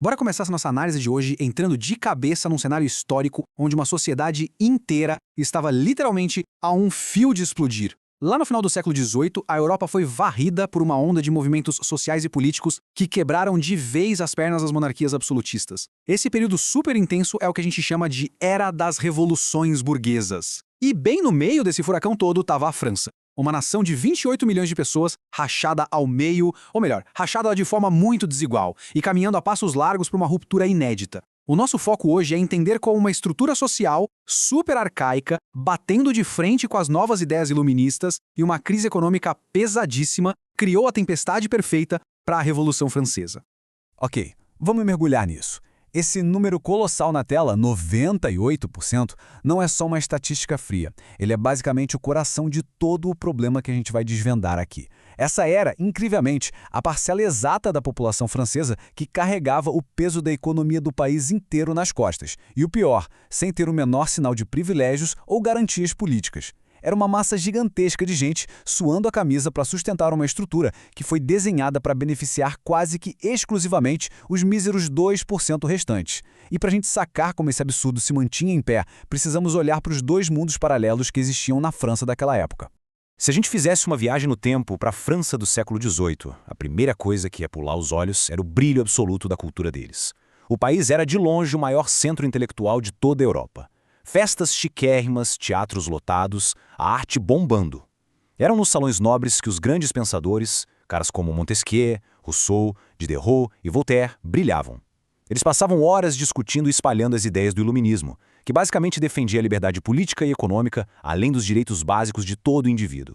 Bora começar essa nossa análise de hoje entrando de cabeça num cenário histórico onde uma sociedade inteira estava literalmente a um fio de explodir. Lá no final do século XVIII, a Europa foi varrida por uma onda de movimentos sociais e políticos que quebraram de vez as pernas das monarquias absolutistas. Esse período super intenso é o que a gente chama de Era das Revoluções Burguesas. E bem no meio desse furacão todo estava a França. Uma nação de 28 milhões de pessoas rachada ao meio, ou melhor, rachada de forma muito desigual e caminhando a passos largos para uma ruptura inédita. O nosso foco hoje é entender como uma estrutura social super arcaica, batendo de frente com as novas ideias iluministas e uma crise econômica pesadíssima, criou a tempestade perfeita para a Revolução Francesa. Ok, vamos mergulhar nisso. Esse número colossal na tela, 98%, não é só uma estatística fria. Ele é basicamente o coração de todo o problema que a gente vai desvendar aqui. Essa era, incrivelmente, a parcela exata da população francesa que carregava o peso da economia do país inteiro nas costas. E o pior, sem ter o menor sinal de privilégios ou garantias políticas. Era uma massa gigantesca de gente suando a camisa para sustentar uma estrutura que foi desenhada para beneficiar quase que exclusivamente os míseros 2% restantes. E para a gente sacar como esse absurdo se mantinha em pé, precisamos olhar para os dois mundos paralelos que existiam na França daquela época. Se a gente fizesse uma viagem no tempo para a França do século XVIII, a primeira coisa que ia pular os olhos era o brilho absoluto da cultura deles. O país era de longe o maior centro intelectual de toda a Europa. Festas chiquérrimas, teatros lotados, a arte bombando. Eram nos salões nobres que os grandes pensadores, caras como Montesquieu, Rousseau, Diderot e Voltaire, brilhavam. Eles passavam horas discutindo e espalhando as ideias do iluminismo, que basicamente defendia a liberdade política e econômica, além dos direitos básicos de todo indivíduo.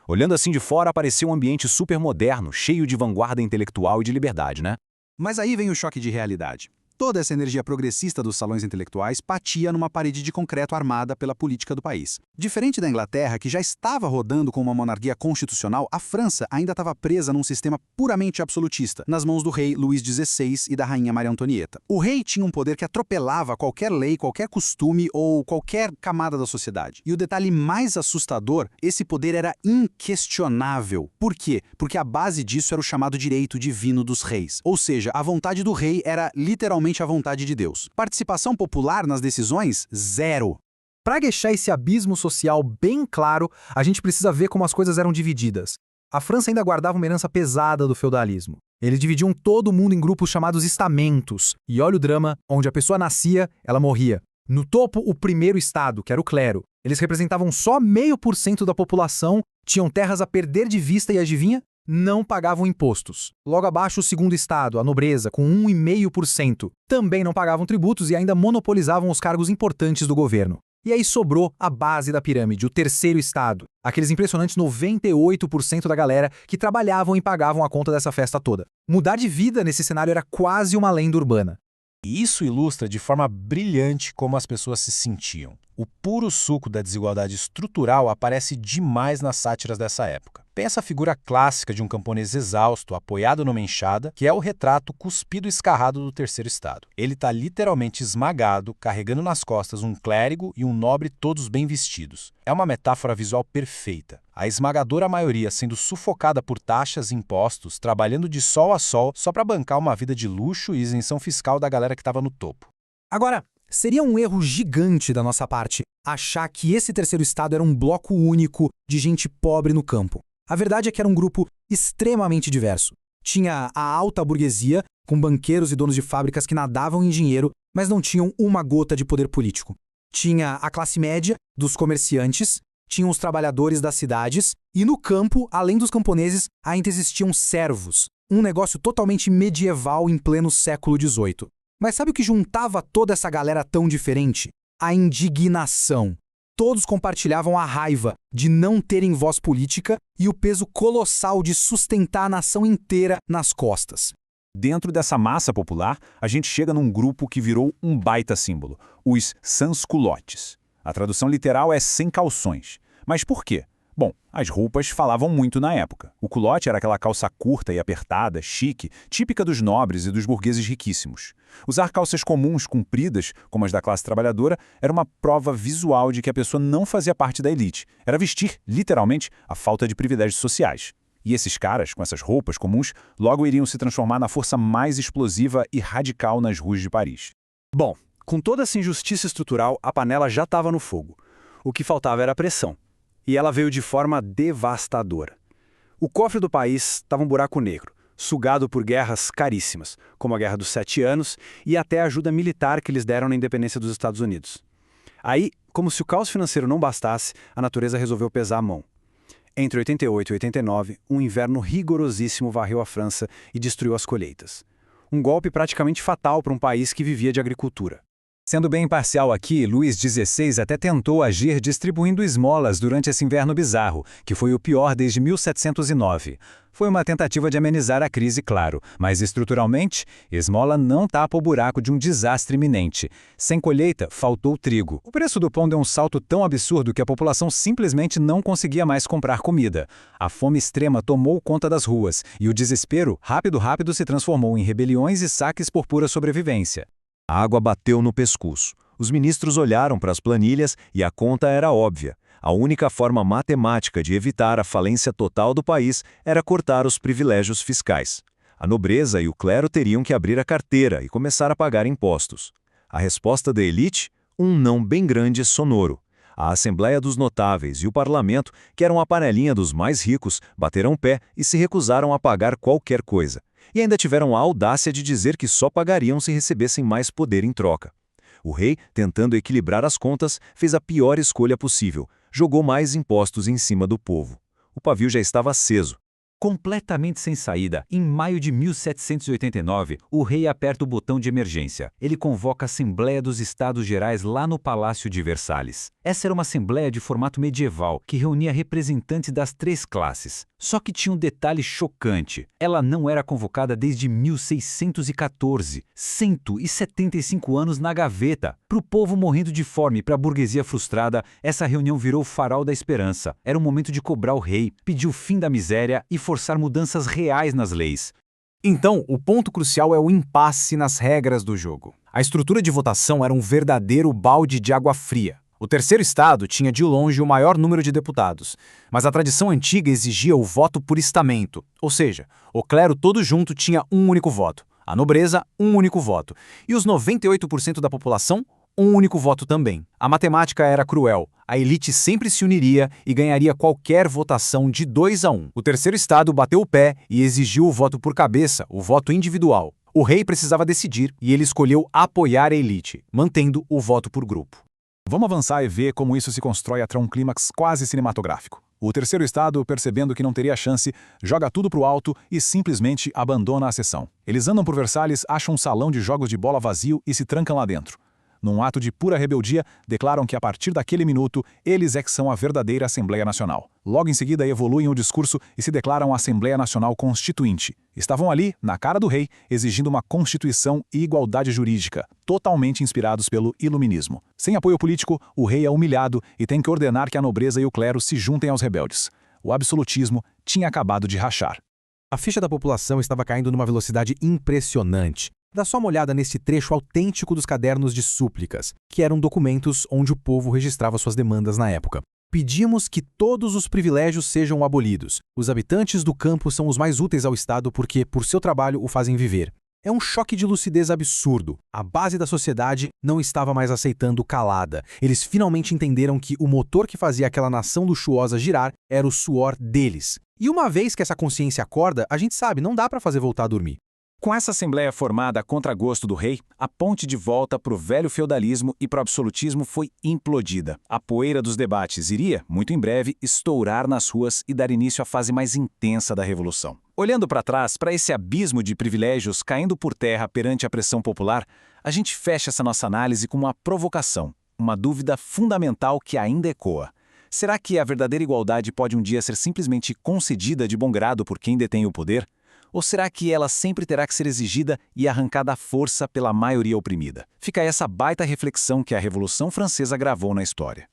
Olhando assim de fora, apareceu um ambiente super moderno, cheio de vanguarda intelectual e de liberdade, né? Mas aí vem o choque de realidade. Toda essa energia progressista dos salões intelectuais batia numa parede de concreto armada pela política do país. Diferente da Inglaterra, que já estava rodando com uma monarquia constitucional, a França ainda estava presa num sistema puramente absolutista, nas mãos do rei Luís XVI e da rainha Maria Antonieta. O rei tinha um poder que atropelava qualquer lei, qualquer costume ou qualquer camada da sociedade. E o detalhe mais assustador, esse poder era inquestionável. Por quê? Porque a base disso era o chamado direito divino dos reis. Ou seja, a vontade do rei era literalmente a vontade de Deus. Participação popular nas decisões? Zero. Para deixar esse abismo social bem claro, a gente precisa ver como as coisas eram divididas. A França ainda guardava uma herança pesada do feudalismo. Eles dividiam todo mundo em grupos chamados estamentos. E olha o drama, onde a pessoa nascia, ela morria. No topo, o primeiro estado, que era o clero. Eles representavam só 0,5% da população, tinham terras a perder de vista e adivinha? Não pagavam impostos. Logo abaixo, o segundo estado, a nobreza, com 1,5%. Também não pagavam tributos e ainda monopolizavam os cargos importantes do governo. E aí sobrou a base da pirâmide, o terceiro estado. Aqueles impressionantes 98% da galera que trabalhavam e pagavam a conta dessa festa toda. Mudar de vida nesse cenário era quase uma lenda urbana. E isso ilustra de forma brilhante como as pessoas se sentiam. O puro suco da desigualdade estrutural aparece demais nas sátiras dessa época. Pensa a figura clássica de um camponês exausto, apoiado numa enxada, que é o retrato cuspido e escarrado do terceiro estado. Ele está literalmente esmagado, carregando nas costas um clérigo e um nobre todos bem vestidos. É uma metáfora visual perfeita. A esmagadora maioria sendo sufocada por taxas e impostos, trabalhando de sol a sol só para bancar uma vida de luxo e isenção fiscal da galera que estava no topo. Agora, seria um erro gigante da nossa parte achar que esse terceiro estado era um bloco único de gente pobre no campo. A verdade é que era um grupo extremamente diverso. Tinha a alta burguesia, com banqueiros e donos de fábricas que nadavam em dinheiro, mas não tinham uma gota de poder político. Tinha a classe média, dos comerciantes, tinham os trabalhadores das cidades, e no campo, além dos camponeses, ainda existiam servos, um negócio totalmente medieval em pleno século XVIII. Mas sabe o que juntava toda essa galera tão diferente? A indignação. Todos compartilhavam a raiva de não terem voz política e o peso colossal de sustentar a nação inteira nas costas. Dentro dessa massa popular, a gente chega num grupo que virou um baita símbolo, os sans-culottes. A tradução literal é sem calções. Mas por quê? Bom, as roupas falavam muito na época. O culotte era aquela calça curta e apertada, chique, típica dos nobres e dos burgueses riquíssimos. Usar calças comuns, compridas, como as da classe trabalhadora, era uma prova visual de que a pessoa não fazia parte da elite. Era vestir, literalmente, a falta de privilégios sociais. E esses caras, com essas roupas comuns, logo iriam se transformar na força mais explosiva e radical nas ruas de Paris. Bom, com toda essa injustiça estrutural, a panela já estava no fogo. O que faltava era a pressão. E ela veio de forma devastadora. O cofre do país estava um buraco negro, sugado por guerras caríssimas, como a Guerra dos 7 Anos e até a ajuda militar que eles deram na independência dos Estados Unidos. Aí, como se o caos financeiro não bastasse, a natureza resolveu pesar a mão. Entre 88 e 89, um inverno rigorosíssimo varreu a França e destruiu as colheitas. Um golpe praticamente fatal para um país que vivia de agricultura. Sendo bem imparcial aqui, Luís XVI até tentou agir distribuindo esmolas durante esse inverno bizarro, que foi o pior desde 1709. Foi uma tentativa de amenizar a crise, claro, mas estruturalmente, esmola não tapa o buraco de um desastre iminente. Sem colheita, faltou trigo. O preço do pão deu um salto tão absurdo que a população simplesmente não conseguia mais comprar comida. A fome extrema tomou conta das ruas, e o desespero, rápido se transformou em rebeliões e saques por pura sobrevivência. A água bateu no pescoço. Os ministros olharam para as planilhas e a conta era óbvia. A única forma matemática de evitar a falência total do país era cortar os privilégios fiscais. A nobreza e o clero teriam que abrir a carteira e começar a pagar impostos. A resposta da elite? Um não bem grande e sonoro. A Assembleia dos Notáveis e o Parlamento, que eram a panelinha dos mais ricos, bateram pé e se recusaram a pagar qualquer coisa. E ainda tiveram a audácia de dizer que só pagariam se recebessem mais poder em troca. O rei, tentando equilibrar as contas, fez a pior escolha possível. Jogou mais impostos em cima do povo. O pavio já estava aceso. Completamente sem saída, em maio de 1789, o rei aperta o botão de emergência. Ele convoca a Assembleia dos Estados Gerais lá no Palácio de Versalhes. Essa era uma assembleia de formato medieval que reunia representantes das 3 classes. Só que tinha um detalhe chocante. Ela não era convocada desde 1614, 175 anos na gaveta. Para o povo morrendo de fome e para a burguesia frustrada, essa reunião virou o farol da esperança. Era o momento de cobrar o rei, pedir o fim da miséria e forçar mudanças reais nas leis. Então, o ponto crucial é o impasse nas regras do jogo. A estrutura de votação era um verdadeiro balde de água fria. O terceiro estado tinha de longe o maior número de deputados, mas a tradição antiga exigia o voto por estamento, ou seja, o clero todo junto tinha um único voto, a nobreza um único voto, e os 98% da população um único voto também. A matemática era cruel, a elite sempre se uniria e ganharia qualquer votação de 2-1. O terceiro estado bateu o pé e exigiu o voto por cabeça, o voto individual. O rei precisava decidir e ele escolheu apoiar a elite, mantendo o voto por grupo. Vamos avançar e ver como isso se constrói até um clímax quase cinematográfico. O terceiro estado, percebendo que não teria chance, joga tudo pro alto e simplesmente abandona a sessão. Eles andam por Versalhes, acham um salão de jogos de bola vazio e se trancam lá dentro. Num ato de pura rebeldia, declaram que a partir daquele minuto, eles é que são a verdadeira Assembleia Nacional. Logo em seguida, evoluem o discurso e se declaram Assembleia Nacional Constituinte. Estavam ali, na cara do rei, exigindo uma constituição e igualdade jurídica, totalmente inspirados pelo iluminismo. Sem apoio político, o rei é humilhado e tem que ordenar que a nobreza e o clero se juntem aos rebeldes. O absolutismo tinha acabado de rachar. A ficha da população estava caindo numa velocidade impressionante. Dá só uma olhada nesse trecho autêntico dos cadernos de súplicas, que eram documentos onde o povo registrava suas demandas na época. Pedimos que todos os privilégios sejam abolidos. Os habitantes do campo são os mais úteis ao Estado porque, por seu trabalho, o fazem viver. É um choque de lucidez absurdo. A base da sociedade não estava mais aceitando calada. Eles finalmente entenderam que o motor que fazia aquela nação luxuosa girar era o suor deles. E uma vez que essa consciência acorda, a gente sabe, não dá para fazer voltar a dormir. Com essa assembleia formada a contragosto do rei, a ponte de volta para o velho feudalismo e para o absolutismo foi implodida. A poeira dos debates iria, muito em breve, estourar nas ruas e dar início à fase mais intensa da Revolução. Olhando para trás, para esse abismo de privilégios caindo por terra perante a pressão popular, a gente fecha essa nossa análise com uma provocação, uma dúvida fundamental que ainda ecoa. Será que a verdadeira igualdade pode um dia ser simplesmente concedida de bom grado por quem detém o poder? Ou será que ela sempre terá que ser exigida e arrancada à força pela maioria oprimida? Fica essa baita reflexão que a Revolução Francesa gravou na história.